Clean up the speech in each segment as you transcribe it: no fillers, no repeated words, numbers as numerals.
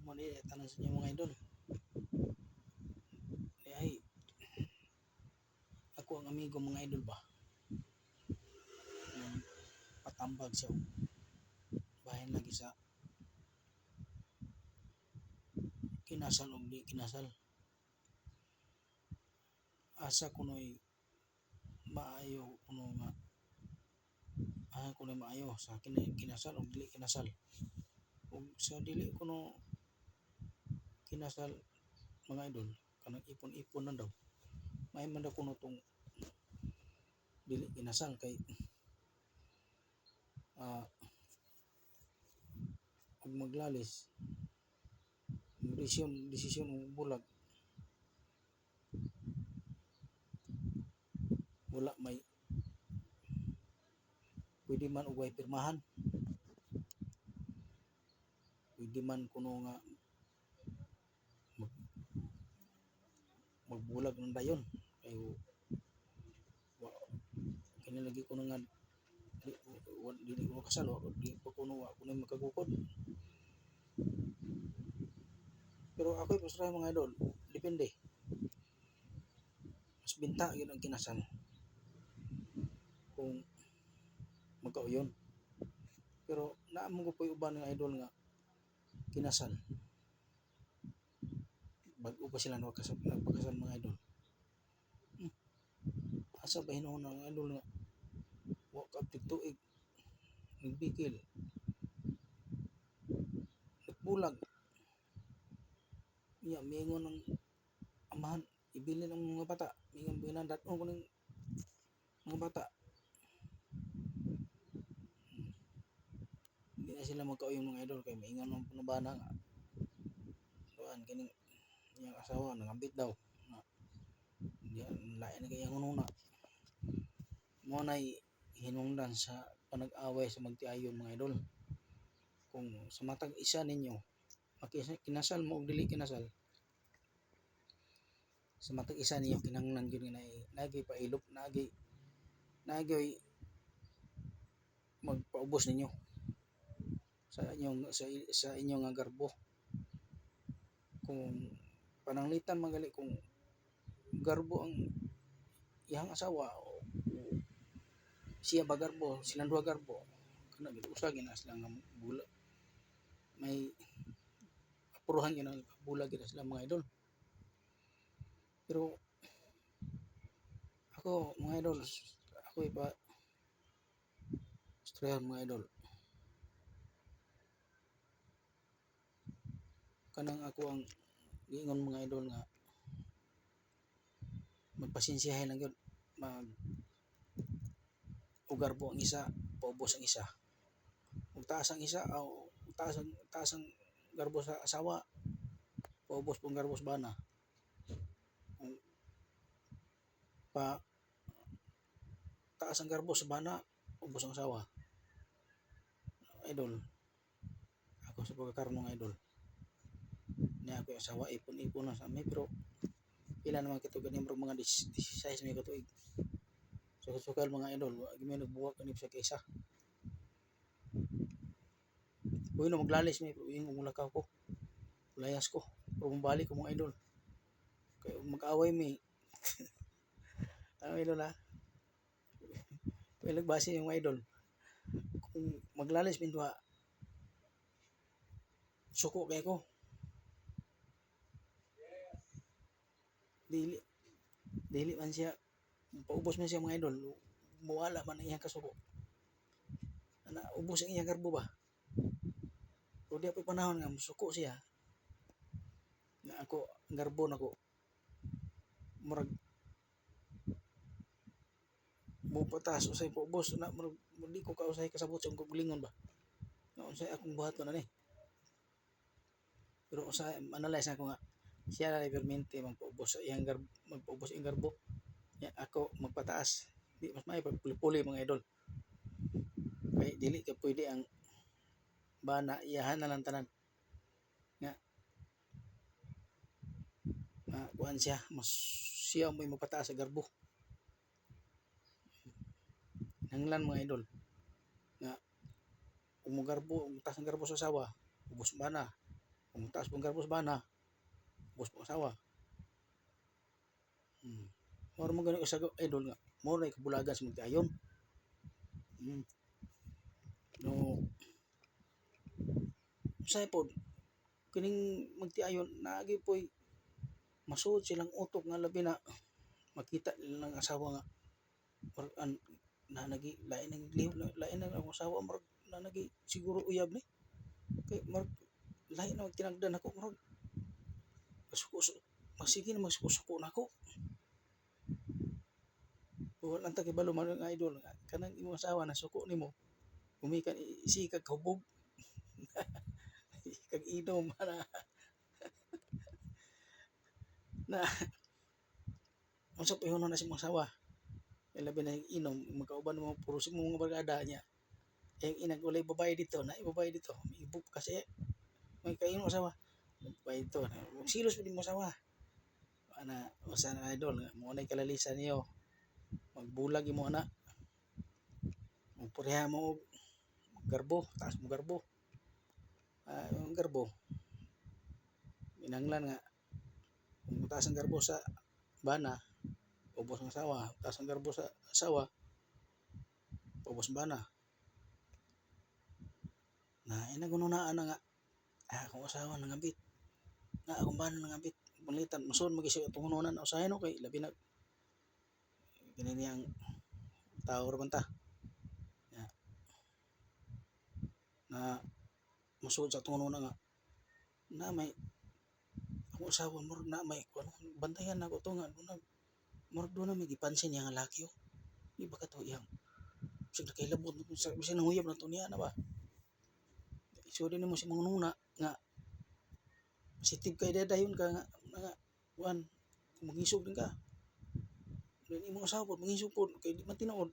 Mali tanan sa inyo mga idol. Ay, ako ang amigo mga idol ba. Patambag siya. Bahin lagi sa kinasal o di kinasal. Asa kuno'y maayo kuno nga kuno'y maayo sa kinasal o dili kinasal. Ug sa dili kuno kinasal mga idol, kanang ipon-ipon na daw. May man daw kuno tong dili kinasal kay ug maglalis desisyon og bulag wala may pwede man og way pirmahan, pwede man kuno nga magbulag ng dayon kay kini lagi kuno nga dili ko kasal o di pa kuno makagukod. Pero ako'y pasray mga idol, depende. Mas binta yun ang kinasal kung magkauyon. Pero naamong ko po uban ng idol nga kinasal. Bago pa sila nagpakasal mga idol. Asa ba hinuon ng idol nga wa ka tuig nagbikil nagbulag iya miingon ng amahan ibilin ang mga bata miingon binandat-on ko ng mga bata hindi na sila magkauyong mga idol kay miingon ng panubana nga kuan kining iyang asawa nangambit daw na lain na kayang hununa mo nay hinungdan sa panag-away sa magtiayon mga idol. Kung sa matag isa ninyo kinasal mo og dili kinasal, sa matag isa ninyo kinahanglan gyud nga nagi pailop nagi magpaubos ninyo sa inyong nga garbo. Kung pananglitan magali kung garbo ang iyang asawa o siya ba garbo silang duha garbo kana gid usa gina sila nga bulag may apuruhan gina bulag gina sila mga idol. Pero ako mga idol ako ipa istoryahan mga idol kanang ako ang giingon mga idol nga magpasensyahan lang gyud ugarbo ang isa paubos ang isa ug taas ang isa taas ang garbo sa asawa paubos pong garbo sa bana pa taas ang garbo sa bana ubos ang asawa idol. Ako sa pagkakaroon mga idol niya ako yung asawa ipon-ipon na sa amin pero pila naman kituig ni mga 16 may katuig sukal mga idol gimi nagbuwag ani sa kaysa uy no maglalis mi pero yung mulakaw ko layas ko pero bumalik ko mga idol kay mag-away mi ang idol ha may nagbase yung mga idol kung maglalis mi duha suko kay ko dili man siya paubos man siya mga idol mawala man ang iyang kasuko ana ubos ang iyang garbo ba pero di pa panahon nga musuko siya nga ako garbo nako murag mo patas usay paubos na murag di ko kausay kasabot sa akong gulingon ba nga unsay akong buhaton ani pero usay analyze ako nga siya na permente magpaubos sa iyang garbo magpaubos iyang garbo ya ako magpataas di mas may pagpuli-puli mga idol kay dili ka pwede ang bana iyahan na lang tanan nga kuan siya mas siya may magpataas sa garbo nanglan mga idol nga kung mo garbo taas ang garbo sa asawa ubos bana Kung taas pong garbo sa bana, ubos pong asawa. Moro mo gani sa idol nga, moro na kabulagan sa magtiayon. No, say po kining magtiayon naagi po'y masuod silang utok nga labi na makita nilang asawa nga or na nagi lain ang liw lain ang asawa marag na nagi siguro uyab ni kay marag lain na magtinagdan ako marag suko masige na magsuko nako wala ta kay balo man nga idol nga kanang imong asawa na suko nimo gumikan isikag kahubog kag inom na unsa pa yun na si mong asawa labi na inom magkauban mo puro si mga barkada niya inag ulay babae dito na babae dito ibog kasi may kayo mo asawa babae dito silos mo din mo asawa ana usa na idol mo na kalalisan niyo magbulag mo ana magpureha mo garbo taas mo garbo yung garbo inanglan nga kung taas ang garbo sa bana ubos ang asawa taas ang garbo sa asawa ubos ang bana na inagununaan na nga akong asawa nangabit na akong bana nangabit palitan masun magisyo atong hunonan usahay no kay labi na kini niyang tao ra man ta na musuod sa atong hunonan nga na may akong asawa murag na may kuno bantayan nako to nga murag do na may gipansin yang lalaki di ba kato yang sig nakailabot sa bisan nanguyab na to niya na ba so din mo si mga nuna nga positive kay dayon ka nga kuan mangisog din ka then imong asawa pod mangisog pod kay di man tinuod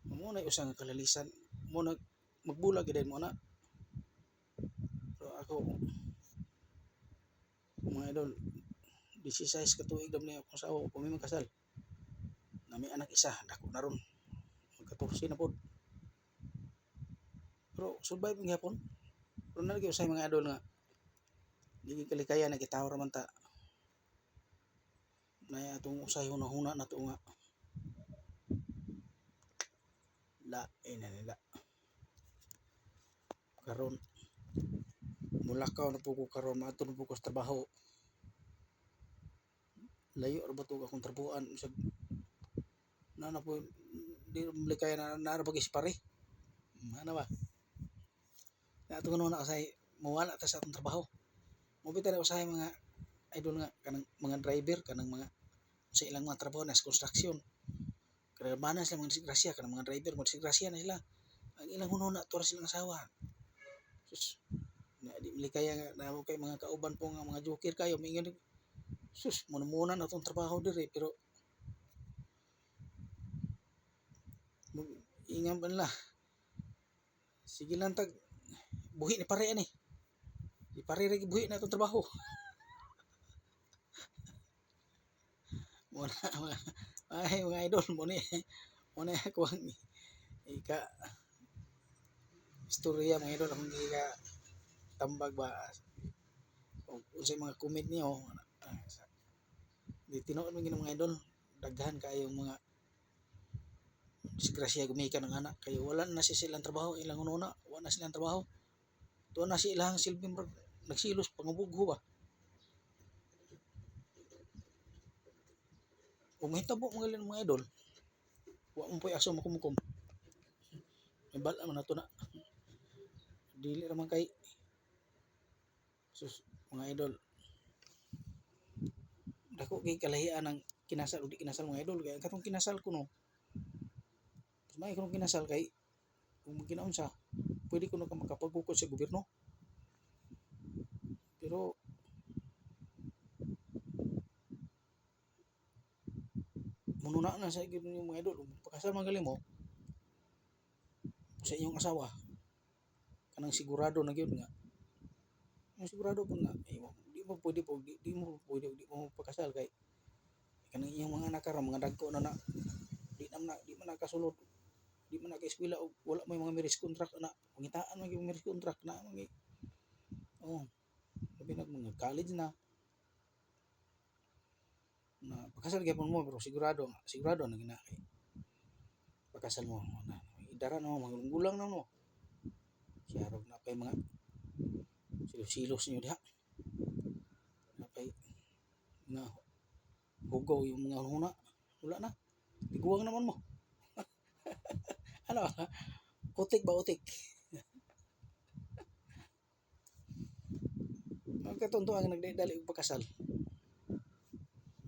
mo na usa nga kalalisan mo na magbulag gid mo na so ako mga idol 16 ka tuig dam ni akong asawa kung may kasal na may anak isa dako na ron mag-14 na pod pero survive ng hapon pero nalagi usay mga idol nga di kalikayan na gitaw ra man ta na atong usay hunahuna na to nga ina nila karon mulakaw na po ko karon maadto na po ko sa trabaho layo ra ba to akong trabuhan sa na po di malikayan na ra bagis pare ano ba na ato kuno na usay mawala ta sa atong trabaho mo bitaw usay mga idol nga kanang mga driver kanang mga sa ilang mga trabaho na sa construction kaya manas lang mga disgrasya kanang mga driver mga disgrasya na sila ang ilang hunona to ra silang asawa sus na di malikaya nga na kay mga kauban po nga mga joker kayo mingon sus muna na tong trabaho dire pero ingan pa nila sige lang tag buhi ni pare ani di pare rin buhi na itong trabaho muna ay mga idol muna ako ang ika istorya mga idol akong ika tambag ba o sa mga comment niyo di tinuod mo mga idol daghan kayong mga disgrasya gumikan ng anak kaya wala na silang trabaho ilang ununa wala na silang trabaho tuwa na silang silbing nagsilos pangubugho ba kung mahitabo mga idol wa mo po'y aso makumukom may bala man na to na dili raman kay sus mga idol dako kay kalahian ng kinasal o di kinasal mga idol kaya katong kinasal ko no may kung kinasal kay kung magkinaunsa pwede ko na makapagkukod sa gobyerno pero mununa na sa yung mga idol pagkasal magaling mo sa inyong asawa kanang sigurado na gyud nga yung sigurado po nga di mo pwede po di mo pagkasal kay kanang inyong mga anak karon mga dagko na di man nakasulod di man naka-eskwela o wala may mga marriage contract na pangitaan man yung marriage contract na mga Sabi na mga college na pakasal gyapon mo pero sigurado na gina pakasal mo na idara na mo mga gulang na mo. Siya rog na pay mga silos-silos niyo diha. Na pay nga hugaw yung mga huna. Wala na. Tiguang naman mo. Ano? Utik ba utik? Ang katuntuan nga nagdali og pakasal.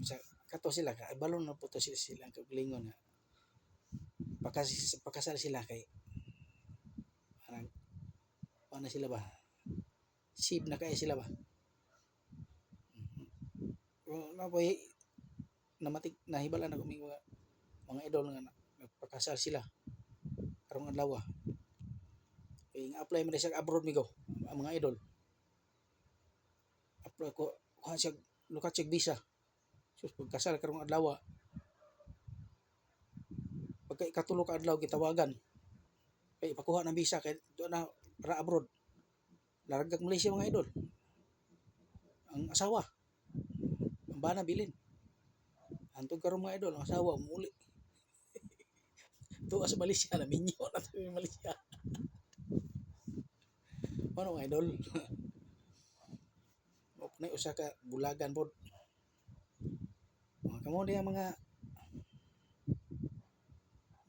Sa kato sila ka balon na puto sila ang kaglingon nga pakasal sila kay parang paano sila ba? Sib na kaya sila ba? Napoy namatik nahibalan ako mga idol nga nagpakasal sila karong adlaw. Kay nga apply man siya abroad migo ang mga idol. Apply ko kuha siya lukat siya visa. So pagkasal karong adlaw pagka ikatulo ka adlaw gitawagan kay ipakuha ng visa kay doon na para abroad. Laragak Malaysia mga idol. Ang asawa ang bana bilin. Antong karong mga idol ang asawa muli. Tuwa sa Malaysia na minyo na sa Malaysia. Ano mga idol? Nay usa ka bulagan pod. Kamo diha mga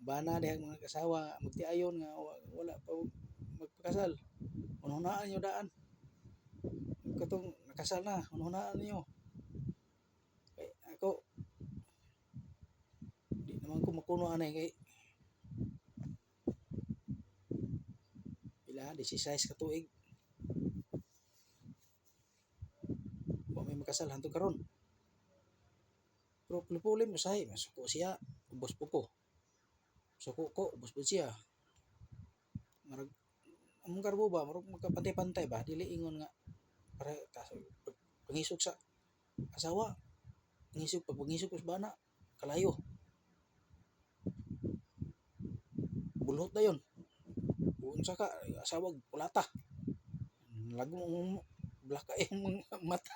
bana diha mga kasawa magtiayon nga wala pa magpakasal. Unhunaan niyo daan. Katong nakasal na, unhunaan niyo. Kay ako di naman ko makuno anay kay pila 16 ka tuig. Wa may makasal hantod karon. Pero puli-puli usahay masuko siya, ubos po ko. Suko ko, ubos po siya. Marag among karbo ba marag magkapantay-pantay ba dili ingon nga para pangisog sa asawa. Pangisog sa bana kalayo. Bulhot na yon. Unsa ka asawa kulata. Lagong blaka yung mata.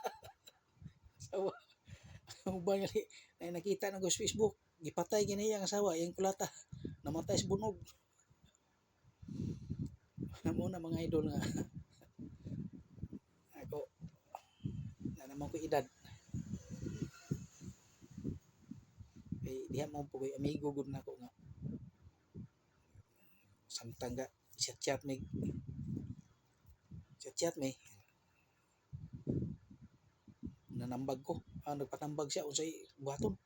Asawa. Uban nga ay nakita na ko sa Facebook. Gipatay gini ang asawa, yung kulata. Namatay sa bunog. Namo na mga idol nga. Ako na naman ko edad. Kay diha mo po koy amigo gud nako nga. Samtang ga chat may nanambag ko. Nagpatambag siya unsay buhaton.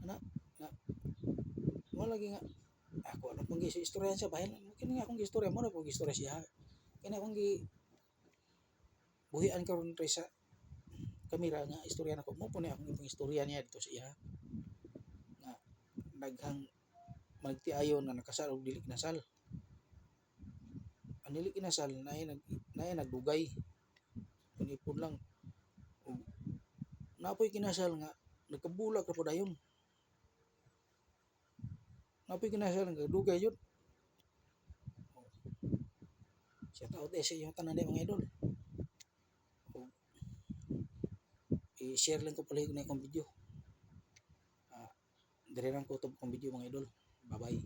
Ana nga mo lagi nga ako na pang istorya siya bahin kini nga akong istorya mo na pong istorya siya. Kini akong buhian karon rin sa kamera nga istorya nako mo po ni akong istorya niya dito sa iya nga naghang magtiayon nga nakasal og dili kinasal. Ang dili kinasal naay nagdugay. Kunipon lang. Napoy kinasal nga nagkabulag ra po dayon. Napoy kinasal nga dugay yun. Siya taot sa iyo tanan mga idol. I-share lang ko pala yung video. Dire lang ko ito kong video mga idol. Bye bye.